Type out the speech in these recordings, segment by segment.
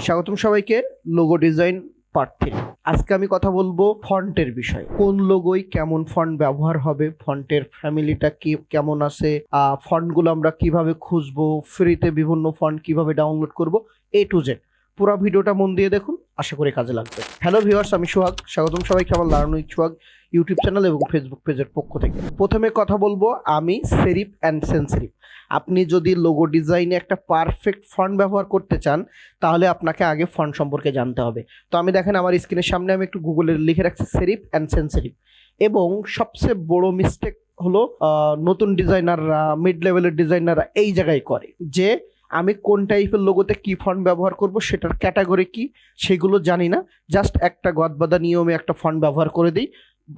স্বাগতম সবাইকে logo design part 3। আজকে আমি কথা বলবো ফন্টের বিষয়। কোন লোগোয় কেমন ফন্ট ব্যবহার হবে, ফন্টের ফ্যামিলিটা কি কেমন আছে, ফন্টগুলো আমরা কিভাবে খুঁজবো, ফ্রিতে বিভিন্ন ফন্ট কিভাবে ডাউনলোড করব, এ টু জেড পুরো ভিডিওটা মন দিয়ে দেখুন, আশা করি কাজে লাগবে। হ্যালো ভিউয়ার্স, আমি সোহাগ। স্বাগতম সবাইকে আমার learn with Sohag YouTube channel এবং ফেসবুক পেজের পক্ষ থেকে। প্রথমে কথা বলবো আমি সেরিফ অ্যান্ড সেন্স সেরিফ। আপনি যদি লোগো ডিজাইনে একটা পারফেক্ট ফন্ট ব্যবহার করতে চান তাহলে আপনাকে আগে ফন্ট সম্পর্কে জানতে হবে। তো আমি দেখেন আমার স্ক্রিনের সামনে আমি একটু গুগলে লিখে রাখছি সেরিফ অ্যান্ড সেন্স সেরিফ। এবং সবচেয়ে বড় মিস্টেক হলো নতুন ডিজাইনাররা, মিড লেভেলের ডিজাইনাররা এই জায়গায় করে যে আমি কোন টাইপের লোগোতে কি ফন্ট ব্যবহার করব, সেটার ক্যাটাগরি কি সেগুলো জানি না, জাস্ট একটা গদবাঁধা নিয়মে একটা ফন্ট ব্যবহার করে দিই,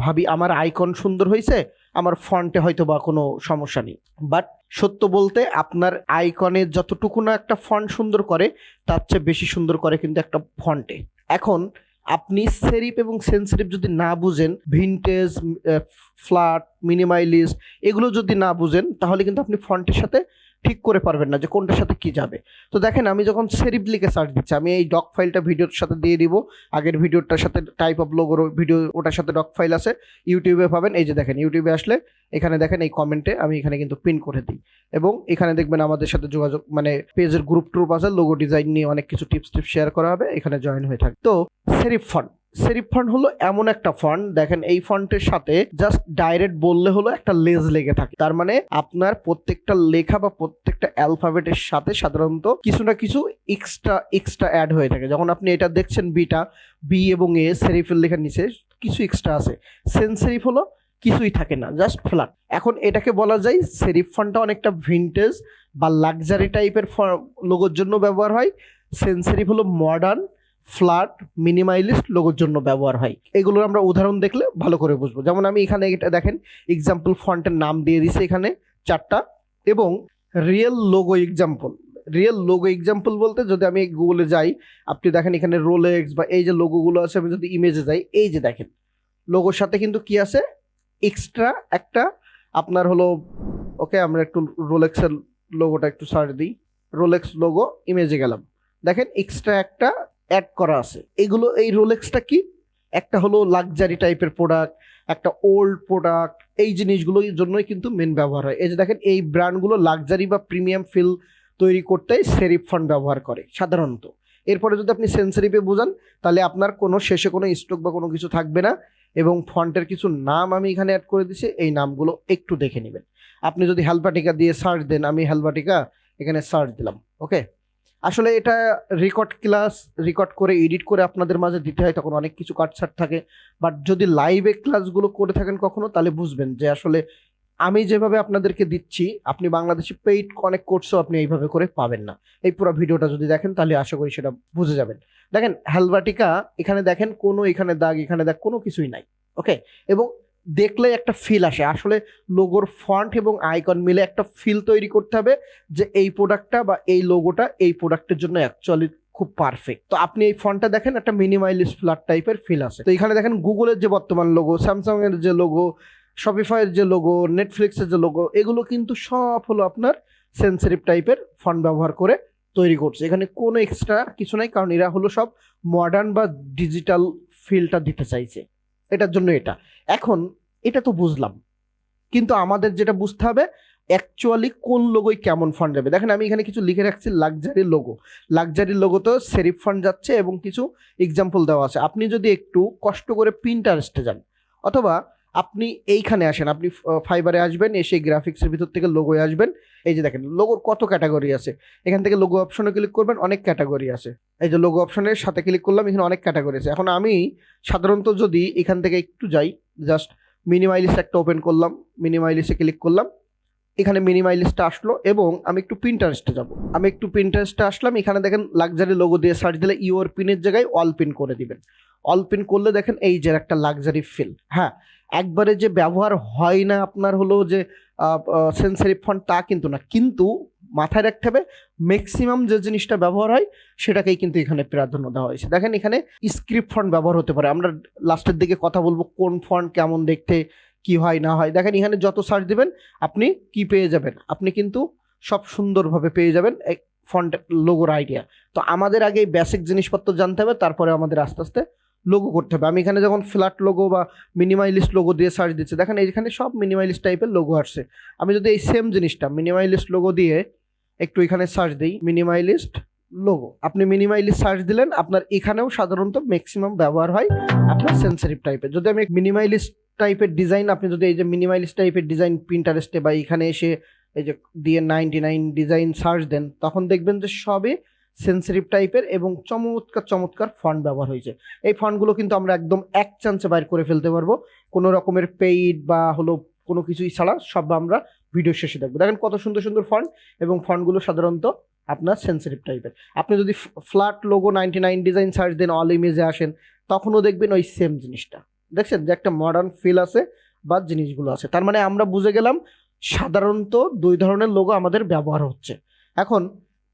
ভাবি আমার আইকন সুন্দর হয়েছে, আমার ফন্টে হয়তো বা কোনো সমস্যা নেই। বাট সত্য বলতে আপনার আইকনে যতটুকু না একটা ফন্ট সুন্দর করে তার চেয়ে বেশি সুন্দর করে কিন্তু একটা ফন্টে। এখন আপনি সেরিফ এবং সেন্স সেরিফ যদি না বুঝেন, ভিনটেজ, ফ্ল্যাট, মিনিমালিস্ট এগুলো যদি না বুঝেন তাহলে কিন্তু আপনি ফন্টের সাথে ঠিক করে পারবেন না যে কোনটার সাথে কি যাবে। তো দেখেন আমি যখন সেরিফ লিখে সার্চ দিচ্ছি, আমি এই ডক ফাইলটা ভিডিওর সাথে দিয়ে দিব, আগের ভিডিওটার সাথে টাইপ অফ লোগোর ভিডিও ওটার সাথে ডক ফাইল আছে, ইউটিউবে পাবেন। এই যে দেখেন ইউটিউবে আসলে এখানে দেখেন এই কমেন্টে আমি এখানে কিন্তু পিন করে দিই এবং এখানে দেখবেন আমাদের সাথে যোগাযোগ, মানে পেজের গ্রুপ আছে, লোগো ডিজাইন নিয়ে অনেক কিছু টিপস শেয়ার করা হবে, এখানে জয়েন হয়ে থাকে। তো সেরিফ ফন্ট, সেরিফ ফন্ট হলো এমন একটা ফন্ট, দেখেন এই ফন্টের সাথে জাস্ট ডাইরেক্ট বললে হলো একটা লেজ লেগে থাকে। তার মানে আপনার প্রত্যেকটা লেখা বা প্রত্যেকটা অ্যালফাবেটের সাথে সাধারণত কিছু না কিছু এক্সট্রা অ্যাড হয়ে থাকে। যখন আপনি এটা দেখছেন বিটা, বি এবং এ সেরিফের লেখার নিচে কিছু এক্সট্রা আছে। সেন্স সেরিফ হলো কিছুই থাকে না, জাস্ট ফ্ল্যাট। এখন এটাকে বলা যায় সেরিফ ফন্টটা অনেকটা ভিনটেজ বা লাক্সারি টাইপের লোগোর জন্য ব্যবহার হয়। সেন্স সেরিফ হলো মডার্ন, ফ্ল্যাট, মিনিমালিস্ট লোগোর জন্য ব্যবহার হয়। এগুলোর আমরা উদাহরণ দেখলে ভালো করে বুঝবো। যেমন আমি এখানে এটা দেখেন এক্সাম্পল ফন্টের নাম দিয়ে দিছি এখানে 4টা, এবং real logo example. Real logo example বলতে যদি আমি গুগলে যাই, আপনি দেখেন এখানে রোলেক্স বা এই যে লোগোগুলো আছে, আমি যদি ইমেজে যাই, এই যে দেখেন লোগোর সাথে কিন্তু কি আছে, এক্সট্রা একটা আপনার হলো, ওকে আমরা একটু রোলেক্সের লোগোটা একটু সার্চ দিই, রোলেক্স লোগো, ইমেজে গেলাম, দেখেন এক্সট্রা একটা অ্যাড করা আছে। এগুলো এই রোলেক্সটা কি, একটা হলো লাক্সারি টাইপের প্রোডাক্ট, একটা ওল্ড প্রোডাক্ট, এই জিনিসগুলোর জন্যই কিন্তু মেন ব্যবহার হয়। এই যে দেখেন এই ব্র্যান্ডগুলো লাক্সারি বা প্রিমিয়াম ফিল তৈরি করতে সেরিফ ফন্ট ব্যবহার করে সাধারণত। এরপরে যদি আপনি সেন্স সেরিফে বোঝান তাহলে আপনার কোনো শেষে কোনো স্টক বা কোনো কিছু থাকবে না। এবং ফন্টের কিছু নাম আমি এখানে অ্যাড করে দিছি, এই নামগুলো একটু দেখে নেবেন। আপনি যদি হেলভাটিকা দিয়ে সার্চ দেন, আমি হেলভাটিকা এখানে সার্চ দিলাম, ওকে। আসলে এটা রেকর্ড করে এডিট করে আপনাদের মাঝে দিতে হয়, তখন অনেক কিছু কাটছাট থাকে। বাট যদি লাইভে ক্লাসগুলো করে থাকেন কখনো, তাহলে বুঝবেন যে আসলে আমি যেভাবে আপনাদেরকে দিচ্ছি, আপনি বাংলাদেশি পেইড অনেক কোর্সও আপনি এইভাবে করে পাবেন না। এই পুরো ভিডিওটা যদি দেখেন তাহলে আশা করি সেটা বুঝে যাবেন। দেখেন হেলভাটিকা, এখানে দেখেন কোনো এখানে দাগ, এখানে দাগ, কোনো কিছুই নাই, ওকে। এবং দেখলে একটা ফিল আসে, আসলে লোগোর ফন্ট এবং আইকন মিলে একটা ফিল তৈরি করতে হবে যে এই প্রোডাক্টটা বা এই লোগোটা এই প্রোডাক্টের জন্য অ্যাকচুয়ালি খুব পারফেক্ট। তো আপনি এই ফন্টটা দেখেন একটা মিনিমালিস্ট ফ্ল্যাট টাইপের ফিল আছে। তো এখানে দেখেন গুগলের যে বর্তমান লোগো, স্যামসাং এর যে লোগো, শপিফাইয়ের যে লোগো, নেটফ্লিক্সের যে লোগো, এগুলো কিন্তু সব হলো আপনার সেন্স সেরিফ টাইপের ফন্ট ব্যবহার করে তৈরি করছে। এখানে কোনো এক্সট্রা কিছু নাই, কারণ এরা হলো সব মডার্ন বা ডিজিটাল ফিলটা দিতে চাইছে, এটার জন্য এটা। এখন এটা তো বুঝলাম, কিন্তু আমাদের যেটা বুঝতে হবে অ্যাকচুয়ালি কোন লোগোয় কেমন ফন্ট যাবে। দেখেন আমি এখানে কিছু লিখে রাখছি লাক্সারি লোগো, লাক্সারি লোগোতেও সেরিফ ফন্ট যাচ্ছে এবং কিছু এক্সাম্পল দেওয়া আছে। আপনি যদি একটু কষ্ট করে পিন্টারেস্টে যান, অথবা আপনি এইখানে আসেন, আপনি ফাইবারে আসবেন, এসে গ্রাফিক্সের ভিতর থেকে লোগোয় আসবেন, এই যে দেখেন লোগোর কত ক্যাটাগরি আছে, এখান থেকে লোগো অপশনে ক্লিক করবেন, অনেক ক্যাটাগরি আছে। এই যে লোগো অপশনের সাথে ক্লিক করলাম, এখানে অনেক ক্যাটাগরি আছে। এখন আমি সাধারণত যদি এখান থেকে একটু যাই, জাস্ট মিনিমাইলিস্ট একটা ওপেন করলাম, মিনিমাইলিস্টে ক্লিক করলাম, এখানে মিনিমাইলিস্টটা আসলো, এবং আমি একটু পিন্টারেস্টে যাব, আমি একটু পিন্টারেস্টে আসলাম, এখানে দেখেন লাক্সারি লোগো দিয়ে সার্চ দিলে ইউর পিনের জায়গায় অল পিন করে দিবেন। অল পিন করলে দেখেন এই যে একটা লাক্সারি ফিল। হ্যাঁ, একবারে যে ব্যবহার হয় না আপনার হলো যে সেন্স সেরিফ ফন্ট, তা কিন্তু না, কিন্তু মাথায় রাখতে হবে ম্যাক্সিমাম যে জিনিসটা ব্যবহার হয় সেটাকেই কিন্তু এখানে প্রাধান্য দেওয়া হয়েছে। দেখেন এখানে স্ক্রিপ্ট ফন্ট ব্যবহার হতে পারে, আমরা লাস্টের দিকে কথা বলবো কোন ফন্ট কেমন দেখতে, কি হয় না হয়। দেখেন এখানে যত সার্চ দিবেন আপনি কি পেয়ে যাবেন, আপনি কিন্তু সব সুন্দরভাবে পেয়ে যাবেন ফন্ট লোগোর আইডিয়া। তো আমাদের আগে বেসিক জিনিসপত্র জানতে হবে, তারপরে আমাদের আস্তে আস্তে লোগো করতে হবে। আমি এখানে যখন ফ্ল্যাট লোগো বা মিনিমালিস্ট লোগো দিয়ে সার্চ দিচ্ছি, দেখেন এইখানে সব মিনিমালিস্ট টাইপের লোগো আসছে। আমি যদি এই সেম জিনিসটা মিনিমালিস্ট লোগো দিয়ে একটু এখানে সার্চ দিই, মিনিমালিস্ট লোগো, আপনি মিনিমালিস্ট সার্চ দিলেন, আপনার এখানেও সাধারণত ম্যাক্সিমাম ব্যবহার হয় আপনার সেন্সিটিভ টাইপের। যদি আমি মিনিমালিস্ট টাইপের ডিজাইন, আপনি যদি এই যে মিনিমালিস্ট টাইপের ডিজাইন পিন্টারেস্টে বা এখানে এসে এই যে দিয়ে 99 ডিজাইন সার্চ দেন, তখন দেখবেন যে সবই সেন্সিটিভ টাইপের এবং চমৎকার চমৎকার ফন্ট ব্যবহার হয়েছে। এই ফন্টগুলো কিন্তু আমরা একদম এক চান্সে বাইর করে ফেলতে পারবো, কোনো রকমের পেইড বা হলো কোনো কিছুই ছাড়া, সব আমরা ভিডিও শেষে দেখবো। দেখেন কত সুন্দর সুন্দর ফন্ট, এবং ফন্টগুলো সাধারণত আপনার সেন্সিটিভ টাইপের। আপনি যদি ফ্ল্যাট লোগো 99 ডিজাইন সার্চ দেন, অল ইমেজে আসেন, তখনও দেখবেন ওই সেম জিনিসটা। দেখছেন যে একটা মডার্ন ফিল আছে বা জিনিসগুলো আছে। তার মানে আমরা বুঝে গেলাম সাধারণত দুই ধরনের লোগো আমাদের ব্যবহার হচ্ছে। এখন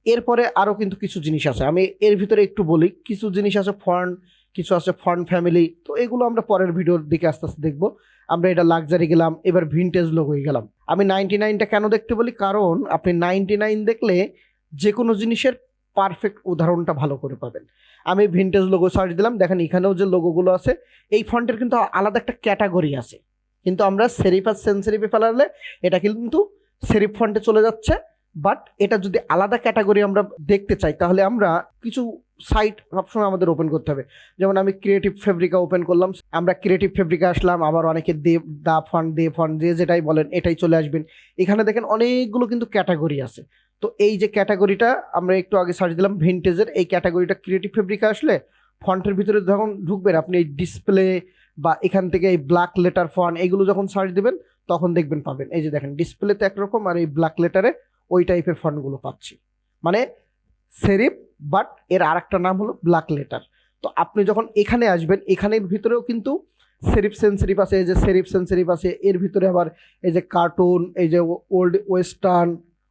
এরপরে আরও কিন্তু কিছু জিনিস আছে, আমি এর ভিতরে একটু বলি। কিছু জিনিস আছে ফন্ট, কিছু আছে ফন্ট ফ্যামিলি, তো এগুলো আমরা পরের ভিডিওর দিকে আস্তে আস্তে দেখবো। আমরা এটা লাক্সারি গেলাম, এবার ভিনটেজ লোগোয় গেলাম। আমি 99টা কেন দেখতে বলি, কারণ আপনি 99 দেখলে যে কোনো জিনিসের পারফেক্ট উদাহরণটা ভালো করে পাবেন। আমি ভিনটেজ লোগো সার্চ দিলাম, দেখেন এখানেও যে লোগোগুলো আছে এই ফন্টের কিন্তু আলাদা একটা ক্যাটাগরি আছে, কিন্তু আমরা সেরিফ আর সেন্সিটিভে ফেলালে এটা কিন্তু সেরিফ ফন্টে চলে যাচ্ছে। বাট এটা যদি আলাদা ক্যাটাগরি আমরা দেখতে চাই, তাহলে আমরা কিছু সাইট সবসময় আমাদের ওপেন করতে হবে। যেমন আমি ক্রিয়েটিভ ফেব্রিকা ওপেন করলাম, আমরা ক্রিয়েটিভ ফেব্রিকা আসলাম, আবার অনেকে দা ফন্ট যে যেটাই বলেন এটাই চলে আসবেন। এখানে দেখেন অনেকগুলো কিন্তু ক্যাটাগরি আছে। তো এই যে ক্যাটাগরিটা আমরা একটু আগে সার্চ দিলাম ভিনটেজের, এই ক্যাটাগরিটা ক্রিয়েটিভ ফেব্রিকা আসলে ফন্টের ভিতরে যখন ঢুকবেন, আপনি এই ডিসপ্লে বা এখান থেকে এই ব্ল্যাক লেটার ফন্ট এগুলো যখন সার্চ দিবেন, তখন দেখবেন পাবেন এই যে দেখেন ডিসপ্লেতে একরকম, আর এই ব্ল্যাক লেটারে ওই টাইপের ফন্টগুলো পাচ্ছি, মানে সেরিফ, বাট এর আর একটা নাম হলো ব্ল্যাক লেটার। তো আপনি যখন এখানে আসবেন, এখানের ভিতরেও কিন্তু সেরিফ সেন্সিটিভ আছে, এই যে সেরিফ সেন্সিটিভ আছে, এর ভিতরে আবার এই যে কার্টুন, এই যে ওল্ড ওয়েস্টার্ন,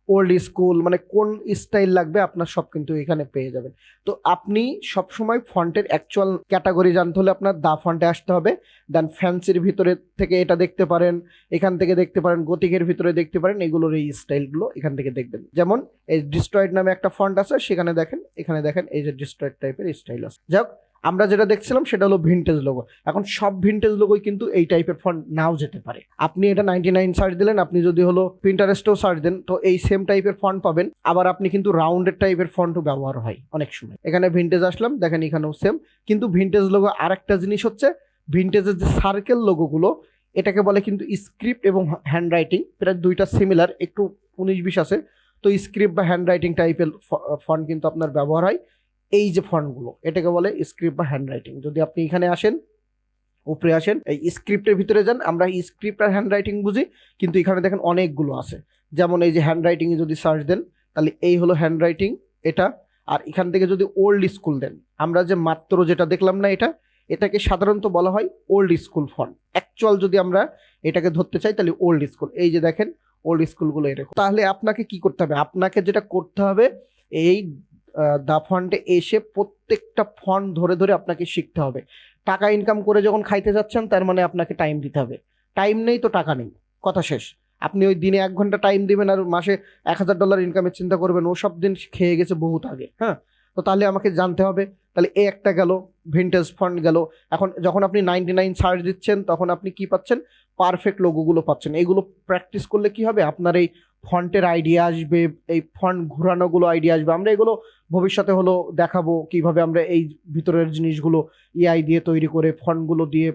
ওল্ড স্কুল, মানে কোন স্টাইল লাগবে আপনার সব কিন্তু এখানে পেয়ে যাবেন। তো আপনি সবসময় ফন্টের অ্যাকচুয়াল ক্যাটাগরি জানতে হলে আপনার দা ফন্টে আসতে হবে। দেন ফ্যান্সির ভিতরে থেকে এটা দেখতে পারেন, এখান থেকে দেখতে পারেন, গতিকের ভিতরে দেখতে পারেন, এগুলোর এই স্টাইলগুলো এখান থেকে দেখবেন। যেমন এই ডিস্ট্রয়েড নামে একটা ফন্ট আছে, সেখানে দেখেন, এখানে দেখেন এই যে ডিস্ট্রয়েড টাইপের স্টাইল আছে। যাক, আমরা যেটা দেখছিলাম সেটা হলো ভিনটেজ লোগো। এখন সব ভিনটেজ লোগোই কিন্তু এই টাইপের ফন্ট নাও যেতে পারে। আপনি এটা 99 সার্চ দিলেন, আপনি যদি হলো পিন্টারেস্টেও সার্চ দেন, তো এই সেম টাইপের ফন্ট পাবেন। আবার আপনি কিন্তু রাউন্ডেড টাইপের ফন্টও ব্যবহার হয় অনেক সময়। এখানে ভিনটেজ আসলাম, দেখেন এখানেও সেম। কিন্তু ভিনটেজ লোগো আর একটা জিনিস হচ্ছে, ভিনটেজের যে সার্কেল লোগোগুলো, এটাকে বলে কিন্তু স্ক্রিপ্ট এবং হ্যান্ড রাইটিং, প্রায় দুইটা সিমিলার, একটু 19-20 আছে। তো স্ক্রিপ্ট বা হ্যান্ড রাইটিং টাইপের ফন্ট কিন্তু আপনার ব্যবহার হয়। এই যে ফন্টগুলো এটাকে বলে স্ক্রিপ্ট বা হ্যান্ড রাইটিং। যদি আপনি এখানে আসেন, উপরে আসেন, এই স্ক্রিপ্টের ভিতরে যান, আমরা স্ক্রিপ্ট আর হ্যান্ড রাইটিং বুঝি, কিন্তু এখানে দেখেন অনেকগুলো আছে। যেমন এই যে হ্যান্ড রাইটিংয়ে যদি সার্চ দেন, তাহলে এই হলো হ্যান্ড রাইটিং এটা। আর এখান থেকে যদি ওল্ড স্কুল দেন, আমরা যে মাত্র যেটা দেখলাম না, এটাকে সাধারণত বলা হয় ওল্ড স্কুল ফন্ট। অ্যাকচুয়াল যদি আমরা এটাকে ধরতে চাই, তাহলে ওল্ড স্কুল, এই যে দেখেন ওল্ড স্কুলগুলো এরকম। তাহলে আপনাকে কি করতে হবে, আপনাকে যেটা করতে হবে, এই দা ফন্টে এসে প্রত্যেকটা ফন্ট ধরে ধরে আপনাকে শিখতে হবে। টাকা ইনকাম করে যখন খাইতে যাচ্ছেন, তার মানে আপনাকে টাইম দিতে হবে। টাইম নেই তো টাকা নেই, কথা শেষ। আপনি ওই দিনে 1 ঘন্টা টাইম দিবেন আর মাসে $1000 ইনকামের চিন্তা করবেন, ও সব দিন খেয়ে গেছে বহুত আগে। হ্যাঁ, তো তাহলে আমাকে জানতে হবে। তাহলে এই একটা গেল, ভিনটেজ ফন্ট গেল। এখন যখন আপনি 99 সার্চ দিচ্ছেন, তখন আপনি কি পাচ্ছেন, পারফেক্ট লোগোগুলো পাচ্ছেন। এইগুলো প্র্যাকটিস করলে কি হবে, আপনার এই ফন্টের আইডিয়া আসবে, এই ফন্ট ঘোরানোগুলো আইডিয়া আসবে। আমরা এগুলো ভবিষ্যতে হলো দেখাবো, কিভাবে আমরা এই ভিতরের জিনিসগুলো এআই দিয়ে তৈরি করে ফন্টগুলো দিয়ে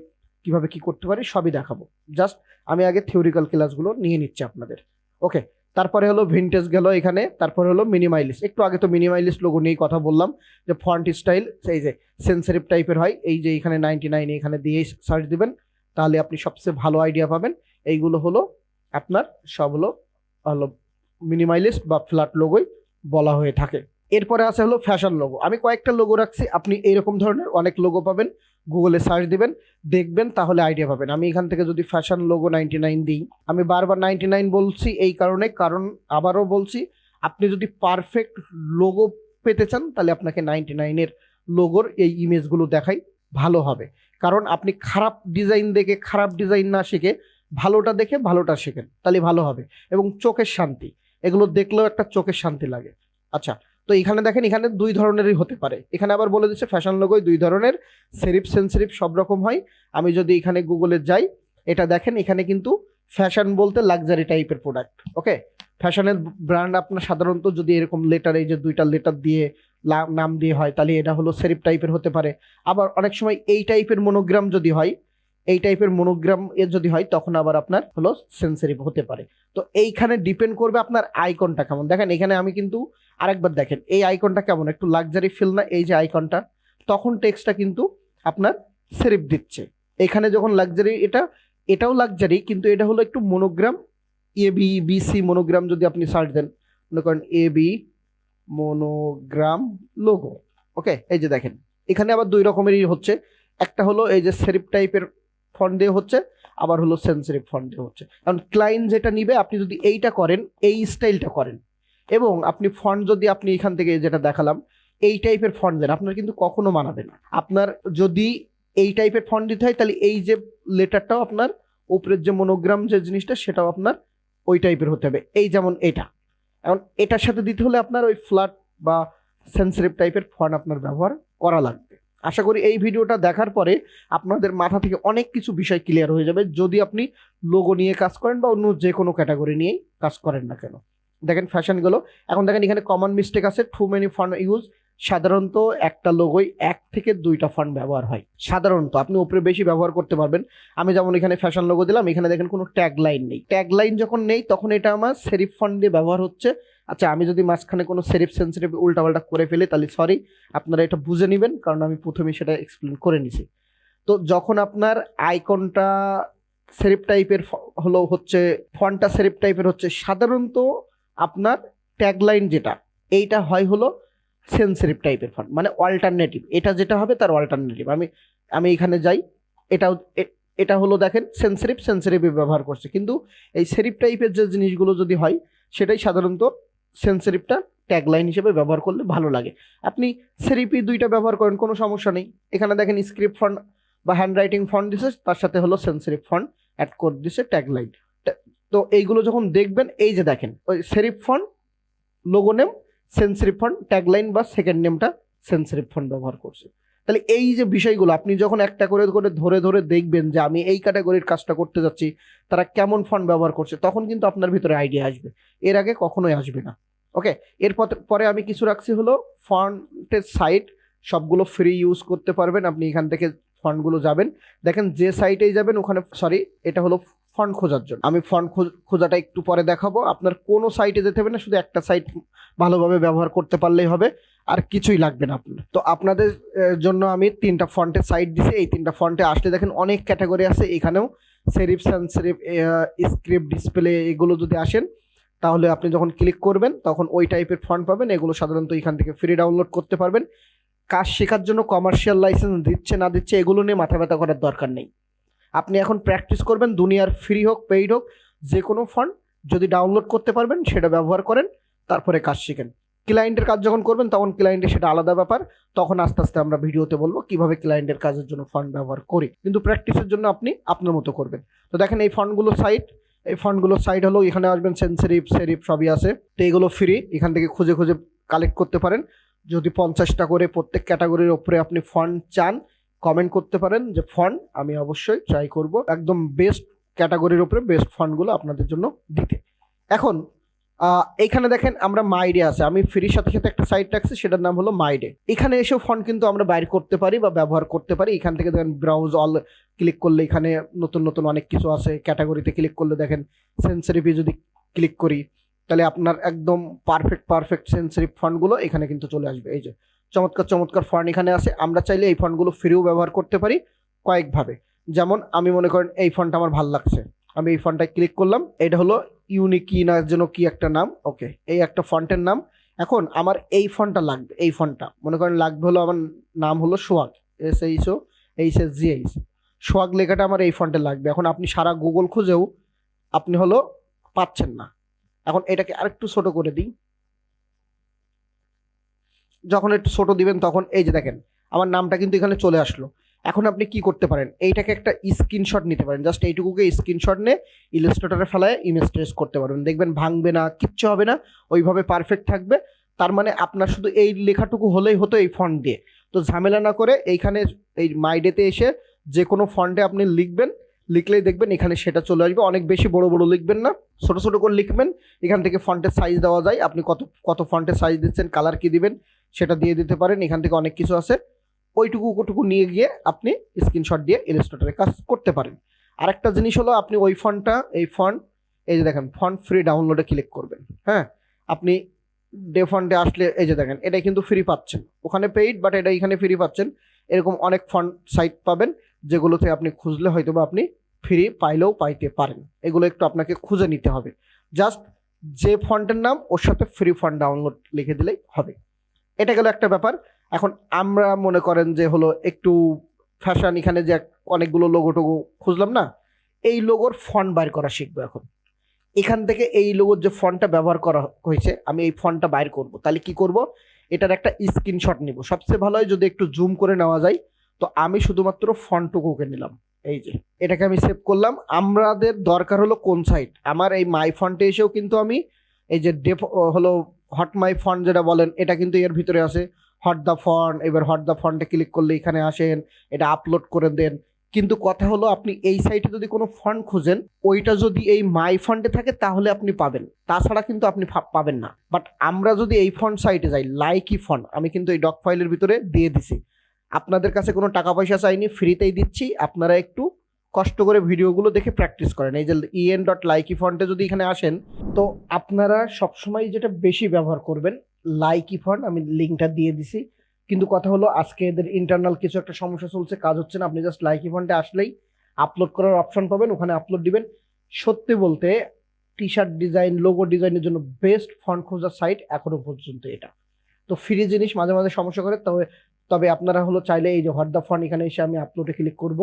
কিভাবে কি করতে পারি, সবই দেখাবো। জাস্ট আমি আগে থিওরিক্যাল ক্লাসগুলো নিয়ে নিচ্ছি আপনাদের। ওকে, তারপরে হলো ভিনটেজ গেল এখানে, তারপরে হলো মিনিমালিস্ট। একটু আগে তো মিনিমালিস্ট লোগো নিয়েই কথা বললাম, যে ফন্ট স্টাইল এই যে সেন্সিটিভ টাইপের হয়, এই যে এখানে 99 এখানে দিয়ে সার্চ দিবেন, তাহলে আপনি সবচেয়ে ভালো আইডিয়া পাবেন। এইগুলো হলো আপনার সব হলো মিনিমালিস্ট বা ফ্ল্যাট লোগোই বলা হয়ে থাকে। এরপরে আছে হলো ফ্যাশন লোগো। আমি কয়েকটা লোগো রাখছি, আপনি এইরকম ধরনের অনেক লোগো পাবেন, গুগলে সার্চ দিবেন, দেখবেন, তাহলে আইডিয়া পাবেন। আমি এখান থেকে যদি ফ্যাশন লোগো 99 দিই, আমি বারবার 99 বলছি এই কারণে, কারণ আবারও বলছি, আপনি যদি পারফেক্ট লোগো পেতে চান, তাহলে আপনাকে 99-এর লোগোর এই ইমেজগুলো দেখাই ভালো হবে। কারণ আপনি খারাপ ডিজাইন দেখে খারাপ ডিজাইন না শিখে ভালোটা দেখে ভালোটা শেখেন, তাহলে ভালো হবে। এবং চোখের শান্তি, এগুলো দেখলেও একটা চোখের শান্তি লাগে। আচ্ছা, তো তো এখানে দেখেন এখানে দুই ধরনেরই হতে পারে। এখানে আবার বলে দিচ্ছে ফ্যাশন লোগোয় দুই ধরনের, সেরিফ সেন্সেরিফ সব রকম হয়। আমি যদি এখানে গুগলে যাই, এটা দেখেন এখানে কিন্তু ফ্যাশন বলতে লাক্সারি টাইপের প্রোডাক্ট। ওকে, ফ্যাশনের ব্র্যান্ড আপনার সাধারণত যদি এরকম লেটার, এই যে দুইটা লেটার দিয়ে নাম দিয়ে হয়, তাহলে এটা হলো সেরিফ টাইপের হতে পারে। আবার অনেক সময় এই টাইপের মনোগ্রাম যদি হয়, এই টাইপের মনোগ্রাম এর যদি হয়, তখন আবার আপনার হলো সেন্সেরিভ হতে পারে। তো এইখানে ডিপেন্ড করবে আপনার আইকনটা কেমন। দেখেন এখানে আমি কিন্তু আরেকবার দেখেন এই আইকনটা কেমন, একটু লাক্সারি ফিল না? এই যে আইকনটা, তখন টেক্সটটা কিন্তু আপনার সেরিফ দিচ্ছে। এখানে যখন লাক্সারি, এটাও লাক্সারি, কিন্তু এটা হলো একটু মনোগ্রাম, ABC মনোগ্রাম যদি আপনি সার্চ দেন, মনে করেন AB মনোগ্রাম লোগো। ওকে, এই যে দেখেন এখানে আবার দুই রকমেরই হচ্ছে, একটা হলো এই যে সেরিফ টাইপের ফন্ট দিয়ে হচ্ছে, আবার হলো সেন্সেরিভ ফন্ট দিয়ে হচ্ছে। কারণ ক্লায়েন্ট যেটা নিবে, আপনি যদি এইটা করেন, এই স্টাইলটা করেন, এবং আপনি ফন্ট যদি আপনি এখান থেকে যেটা দেখালাম এই টাইপের ফন্ট দেন, আপনার কিন্তু কখনো মানাবে না। আপনার যদি এই টাইপের ফন্ট দিতে হয়, তাহলে এই যে লেটারটাও আপনার উপরের যে মনোগ্রাম যে জিনিসটা, সেটাও আপনার ওই টাইপের হতে হবে। এই যেমন এটা, এখন এটার সাথে দিতে হলে আপনার ওই ফ্ল্যাট বা সেন্সিটিভ টাইপের ফন্ট আপনার ব্যবহার করা লাগবে। আশা করি এই ভিডিওটা দেখার পরে আপনাদের মাথা থেকে অনেক কিছু বিষয় ক্লিয়ার হয়ে যাবে, যদি আপনি লোগো নিয়ে কাজ করেন বা অন্য যে কোনো ক্যাটাগরি নিয়েই কাজ করেন না কেন। দেখেন ফ্যাশনগুলো, এখন দেখেন এখানে কমন মিস্টেক আছে, টু মেনি ফন্ট ইউজ। সাধারণত একটা লোগোয় 1 থেকে 2টা ফন্ট ব্যবহার হয় সাধারণত, আপনি উপরে বেশি ব্যবহার করতে পারবেন। আমি যেমন এখানে ফ্যাশন লোগো দিলাম, এখানে দেখেন কোনো ট্যাগ লাইন নেই। ট্যাগ লাইন যখন নেই, তখন এটা আমার সেরিফ ফন্ট দিয়ে ব্যবহার হচ্ছে। আচ্ছা, আমি যদি মাঝখানে কোনো সেরিফ সেন্সিটিভ উল্টাপাল্টা করে ফেলি, তাহলে সরি, আপনারা এটা বুঝে নেবেন, কারণ আমি প্রথমেই সেটা এক্সপ্লেন করে নিছি। তো যখন আপনার আইকনটা সেরিফ টাইপের হচ্ছে, ফন্টটা সেরিফ টাইপের হচ্ছে, সাধারণত আপনার ট্যাগলাইন যেটা, এইটা হয় হলো সেন্সিটিভ টাইপের ফন্ট, মানে অল্টারনেটিভ। এটা যেটা হবে তার অল্টারনেটিভ। আমি এখানে যাই, এটা হলো দেখেন সেন্সিটিভ ব্যবহার করছে, কিন্তু এই সেরিফ টাইপের যে জিনিসগুলো যদি হয়, সেটাই সাধারণত সেন্সিটিভটা ট্যাগলাইন হিসেবে ব্যবহার করলে ভালো লাগে। আপনি সেরিফই 2টা ব্যবহার করেন, কোনো সমস্যা নেই। এখানে দেখেন স্ক্রিপ্ট ফন্ট বা হ্যান্ড রাইটিং ফন্ট দিছে, তার সাথে হলো সেন্সিটিভ ফন্ট অ্যাড করে দিছে ট্যাগলাইন। তো এইগুলো যখন দেখবেন, এই যে দেখেন ওই serif font, logo name sensitive font, tagline বা সেকেন্ড নেমটা সেন্সিটিভ ফন্ট ব্যবহার করছে। তাহলে এই যে বিষয়গুলো আপনি যখন একটা করে করে ধরে ধরে দেখবেন যে আমি এই ক্যাটাগরির কাজটা করতে যাচ্ছি, তারা কেমন ফন্ট ব্যবহার করছে, তখন কিন্তু আপনার ভিতরে আইডিয়া আসবে, এর আগে কখনোই আসবে না। ওকে, পরে আমি কিছু রাখছি হলো ফন্টের সাইট, সবগুলো ফ্রি ইউজ করতে পারবেন। আপনি এখান থেকে ফন্টগুলো যাবেন, দেখেন যে সাইটেই যাবেন ওখানে, সরি এটা হলো ফন্ট খোঁজার জন্য, আমি ফন্ট খোঁজাটা একটু পরে দেখাবো। আপনার কোনো সাইটে যেতে হবে না, শুধু একটা সাইট ভালোভাবে ব্যবহার করতে পারলেই হবে, আর কিছুই লাগবে না আপনার। তো আপনাদের জন্য আমি 3টা ফন্টের সাইট দিছি। এই 3টা ফন্টে আসলে দেখেন অনেক ক্যাটাগরি আছে, এখানেও সেরিফ সেন্সিটিভ স্ক্রিপ্ট ডিসপ্লে, এগুলো যদি আসেন, তাহলে আপনি যখন ক্লিক করবেন তখন ওই টাইপের ফন্ট পাবেন। এগুলো সাধারণত এখান থেকে ফ্রি ডাউনলোড করতে পারবেন। কাজ শেখার জন্য কমার্শিয়াল লাইসেন্স দিচ্ছে না দিচ্ছে এগুলো নিয়ে মাথা ব্যথা করার দরকার নেই। আপনি এখন প্র্যাকটিস করবেন, দুনিয়ার ফ্রি হোক পেইড হোক, যে কোনো ফন্ট যদি ডাউনলোড করতে পারবেন সেটা ব্যবহার করেন, তারপরে কাজ শিখেন। ক্লায়েন্টের কাজ যখন করবেন তখন ক্লায়েন্টের সেটা আলাদা ব্যাপার, তখন আস্তে আস্তে আমরা ভিডিওতে বলবো কিভাবে ক্লায়েন্টের কাজের জন্য ফন্ট ব্যবহার করি, কিন্তু প্র্যাকটিসের জন্য আপনি আপনার মতো করবেন। তো দেখেন এই ফন্টগুলো সাইট হলো, এখানে আসবেন সেন্সিটিভ সেরিফ সবই আছে। তো এগুলো ফ্রি, এখান থেকে খুঁজে খুঁজে কালেক্ট করতে পারেন। যদি 50টা করে প্রত্যেক ক্যাটাগরির ওপরে আপনি ফন্ট চান, কমেন্ট করতে পারেন যে ফন্ট, আমি অবশ্যই ট্রাই করব একদম বেস্ট ক্যাটাগরির উপরে বেস্ট ফন্টগুলো আপনাদের জন্য দিতে। এখন এইখানে দেখেন আমরা মাইডে আছে, আমি ফ্রির সাথে সাথে একটা সাইট রাখছি, সেটার নাম হলো মাইডে। এখানে এসেও ফন্ট কিন্তু আমরা বাইর করতে পারি বা ব্যবহার করতে পারি। এখান থেকে দেখেন ব্রাউজ অল ক্লিক করলে এখানে নতুন নতুন অনেক কিছু আছে। ক্যাটাগরিতে ক্লিক করলে দেখেন সেন্সিটিভে যদি ক্লিক করি, তাহলে আপনার একদম পারফেক্ট সেন্সিটিভ ফন্টগুলো এখানে কিন্তু চলে আসবে। এই যে চমৎকার ফন্ট এখানে আছে। আমরা চাইলে এই ফন্টগুলো ফ্রিও ব্যবহার করতে পারি কয়েকভাবে। যেমন আমি মনে করেন এই ফন্টটা আমার ভালো লাগছে, আমি এই ফন্টটায় ক্লিক করলাম, এটা হলো ইউনিকি না যেন কি একটা নাম। ওকে, এই একটা ফন্টের নাম। এখন আমার এই ফন্টটা লাগবে, এই ফন্টটা মনে করেন লাগবে হলো, আমার নাম হলো সোহাগ, SHOHSGH, সোহাগ লেখাটা আমার এই ফন্টে লাগবে। এখন আপনি সারা গুগল খুঁজেও আপনি হলো পাচ্ছেন না। এখন এটাকে আরেকটু ছোট করে দিই, যখন একটু ছোট দিবেন তখন এই যে দেখেন আমার নামটা কিন্তু এখানে চলে আসলো। এখন আপনি কি করতে পারেন, এইটাকে একটা স্ক্রিনশট নিতে পারেন, জাস্ট এইটুকুকে স্ক্রিনশট নিয়ে ইলাস্ট্রেটরে ফেলায় ইমেজ ট্রেস করতে পারবেন, দেখবেন ভাঙবে না, কিচ্ছু হবে না, ওইভাবে পারফেক্ট থাকবে। তার মানে আপনার শুধু এই লেখাটুকু হলেই হতো এই ফন্ট দিয়ে। তো ঝামেলা না করে এইখানে এই মাইডেতে এসে যে কোনো ফন্টে আপনি লিখবেন, লিখলেই দেখবেন এখানে সেটা চলে আসবে। অনেক বেশি বড় বড় লিখবেন না, ছোট ছোট করে লিখবেন। এখান থেকে ফন্টের সাইজ দেওয়া যায়, আপনি কত কত ফন্টের সাইজ দিচ্ছেন, কালার কি দিবেন সেটা দিয়ে দিতে পারেন। এখান থেকে অনেক কিছু আছে, ওইটুকু নিয়ে গিয়ে আপনি স্ক্রিনশট দিয়ে ইলাস্ট্রেটরে কাজ করতে পারেন। আরেকটা জিনিস হলো, আপনি ওই ফন্টটা, এই ফন্ট, এই যে দেখেন ফন্ট ফ্রি ডাউনলোডে ক্লিক করবেন। হ্যাঁ, আপনি ডে ফন্টে আসলে এই যে দেখেন এটা কিন্তু ফ্রি পাচ্ছেন, ওখানে পেইড বাট এটা এখানে ফ্রি পাচ্ছেন। এরকম অনেক ফন্ট সাইট পাবেন যেগুলোতে আপনি খুঁজলে হয়তো বা আপনি ফ্রি পাইলেও পাইতে পারেন। এগুলো একটু আপনাকে খুঁজে নিতে হবে, জাস্ট যে ফন্টের নাম ওর সাথে ফ্রি ফন্ট ডাউনলোড লিখে দিলেই হবে। এটা গেল একটা ব্যাপার। এখন আমরা মনে করেন যে হলো একটু ফ্যাশন, এখানে যে অনেকগুলো লোগো টোগো খুঁজলাম না, এই লোগোর ফন্ট বাইর করা শিখবো এখন। এখান থেকে এই লোগোর যে ফন্টটা ব্যবহার করা হয়েছে, আমি এই ফন্টটা বাইর করব। তাহলে কি করব, এটার একটা স্ক্রিনশট নিব। সবচেয়ে ভালো হয় যদি একটু জুম করে নেওয়া যায়। তো আমি শুধুমাত্র ফন্টটুকুকে নিলাম, এই যে এটাকে আমি সেভ করলাম। আমাদের দরকার হলো কোন সাইট, আমার এই মাই ফন্টে এসেও কিন্তু আমি এই যে হলো হট মাই ফন্ট যেটা বলেন, এটা কিন্তু এর ভিতরে আছে হট দ্য ফন্ট। এবার হট দ্য ফন্টে ক্লিক করলে এখানে আসেন, এটা আপলোড করে দেন। কিন্তু কথা হলো, আপনি এই সাইটে যদি কোনো ফন্ট খুঁজেন, ওইটা যদি এই মাই ফন্টে থাকে তাহলে আপনি পাবেন, তাছাড়া কিন্তু আপনি পাবেন না। বাট আমরা যদি এই ফন্ট সাইটে যাই, লাইকি ফন্ট, আমি কিন্তু এই ডক ফাইলের ভিতরে দিয়ে দিছি। আপনাদের কাছে কোনো টাকা পয়সা চাইনি, ফ্রিতেই দিচ্ছি। আপনারা একটু কষ্ট করে ভিডিওগুলো দেখে প্র্যাকটিস করেন। এই যে en.লাইকি ফন্টে যদি এখানে আসেন, তো আপনারা সবসময় যেটা বেশি ব্যবহার করবেন লাইকি ফন্ট, আমি লিঙ্কটা দিয়ে দিছি। কিন্তু কথা হলো, আজকে এদের ইন্টারনাল কিছু একটা সমস্যা চলছে, কাজ হচ্ছে না। আপনি জাস্ট লাইকি ফন্টে আসলেই আপলোড করার অপশন পাবেন, ওখানে আপলোড দিবেন। সত্যি বলতে টি শার্ট ডিজাইন, লোগো ডিজাইনের জন্য বেস্ট ফন্ট খোঁজার সাইট এখনো পর্যন্ত এটা। তো ফ্রি জিনিস মাঝে মাঝে সমস্যা করে, তবে আপনারা হলো চাইলে এই যে হট দ্য ফন্ট, এখানে এসে আমি আপলোডে ক্লিক করব।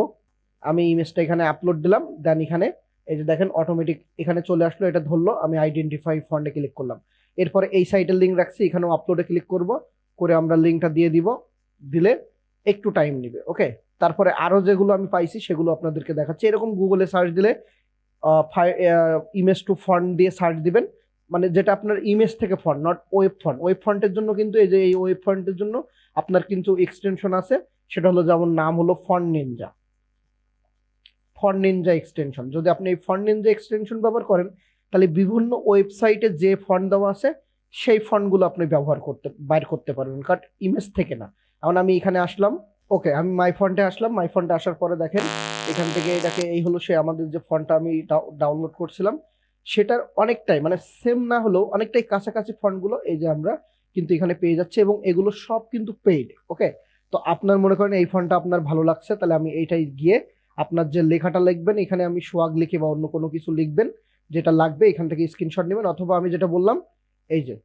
আমি ইমেজটা এখানে আপলোড দিলাম, দেন এখানে এই যে দেখেন অটোমেটিক এখানে চলে আসলো, এটা ধরলো। আমি আইডেন্টিফাই ফন্টে ক্লিক করলাম। এরপরে এই সাইটের লিঙ্ক রাখছি, এখানেও আপলোডে ক্লিক করব, করে আমরা লিঙ্কটা দিয়ে দিব। দিলে একটু টাইম নেবে, ওকে। তারপরে আরো যেগুলো আমি পাইছি সেগুলো আপনাদেরকে দেখাচ্ছি। এরকম গুগলে সার্চ দিলে ইমেজ টু ফন্ট দিয়ে সার্চ দিবেন, মানে যেটা আপনার ইমেজ থেকে font, not web font. Web ফন্টের জন্য কিন্তু এই যে এই ওয়েব ফন্টের জন্য আপনার কিন্তু এক্সটেনশন আছে, সেটা হলো যেমন নাম হলো font Ninja, font Ninja extension. যদি আপনি এই ফন্ট নিনজা এক্সটেনশন ব্যবহার করেন, তাহলে বিভিন্ন ওয়েবসাইটে যে ফন্ট দেওয়া আছে সেই ফন্টগুলো আপনি ব্যবহার বাইর করতে পারবেন, কারণ ইমেজ থেকে না। এখন আমি এখানে আসলাম, ওকে, আমি মাই ফন্টে আসলাম। মাই ফন্টে আসার পরে দেখেন এখান থেকে এটাকে, এই হলো সে আমাদের যে ফন্টটা আমি ডাউনলোড করছিলাম, সেটার অনেকটাই মানে সেম না হলেও অনেকটাই কাছাকাছি ফন্টগুলো এই যে আমরা কিন্তু এখানে পেয়ে যাচ্ছে, এবং এগুলো সব কিন্তু পেইড, ওকে। তো আপনার মনে করেন এই ফন্টটা আপনার ভালো লাগছে, তাহলে আমি এইটাই গিয়ে আপনার যে লেখাটা লিখবেন, এখানে আমি সোয়াগ লিখে বা অন্য কোনো কিছু লিখবেন যেটা লাগবে, এখান থেকে স্ক্রিনশট নেবেন। অথবা আমি যেটা বললাম, এই যে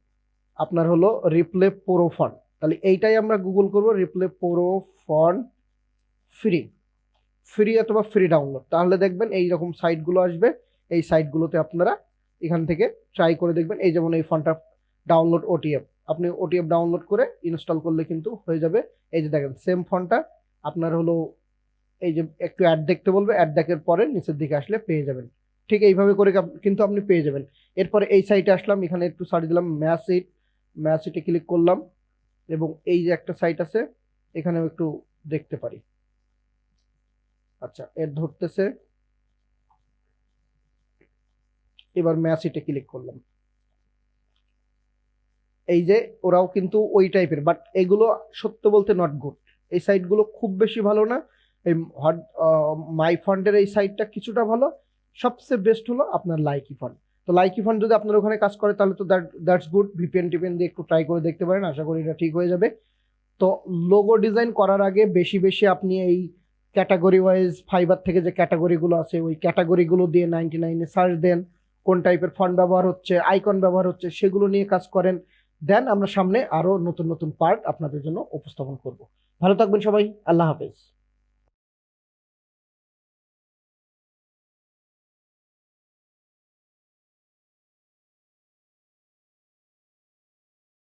আপনার হলো রিপ্লে প্রো ফন্ট, তাহলে এইটাই আমরা গুগল করব, Replay Pro font free, free অথবা ফ্রি ডাউনলোড। তাহলে দেখবেন এইরকম সাইটগুলো আসবে, এই সাইটগুলোতে আপনারা এখান থেকে ট্রাই করে দেখবেন। এই যেমন এই ফন্টটা ডাউনলোড ওটিএফ, আপনি ওটিএফ ডাউনলোড করে ইনস্টল করলে কিন্তু হয়ে যাবে। এই যে দেখেন সেম ফন্টটা আপনার হলো, এই যে একটু অ্যাড দেখতে বলবে, অ্যাড দেখার পরে নিচের দিকে আসলে পেয়ে যাবেন। ঠিক এইভাবে করে কিন্তু আপনি পেয়ে যাবেন। এরপরে এই সাইটে আসলাম, এখানে একটু সার্চ দিলাম ম্যাসিটে ক্লিক করলাম, এবং এই যে একটা সাইট আছে এখানেও একটু দেখতে পারি। আচ্ছা, এর ধরতেছে, এবার ম্যাসিটে ক্লিক করলাম। এই যে ওরাও কিন্তু ওই টাইপের, বাট এগুলো সত্য বলতে নট গুড। এই সাইটগুলো খুব বেশি ভালো না। এই মাই ফন্টের এই সাইটটা কিছুটা ভালো, সবচেয়ে বেস্ট হলো আপনার লাইকি ফন্ট। তো লাইকি ফন্ট যদি আপনার ওখানে কাজ করে তাহলে তো দ্যাটস গুড। ভিপিএন টিপিএন দিয়ে একটু ট্রাই করে দেখতে পারেন, আশা করি এটা ঠিক হয়ে যাবে। তো লোগো ডিজাইন করার আগে বেশি বেশি আপনি এই ক্যাটাগরি ওয়াইজ ফাইবার থেকে যে ক্যাটাগরিগুলো আছে, ওই ক্যাটাগরিগুলো দিয়ে 99-এ সার্চ দেন, কোন টাইপের ফন্ট ব্যবহার হচ্ছে, আইকন ব্যবহার হচ্ছে, সেগুলো নিয়ে কাজ করেন। দেন আমরা সামনে আরো নতুন নতুন পার্ট আপনাদের জন্য উপস্থাপন করব। ভালো থাকবেন সবাই, আল্লাহ হাফেজ।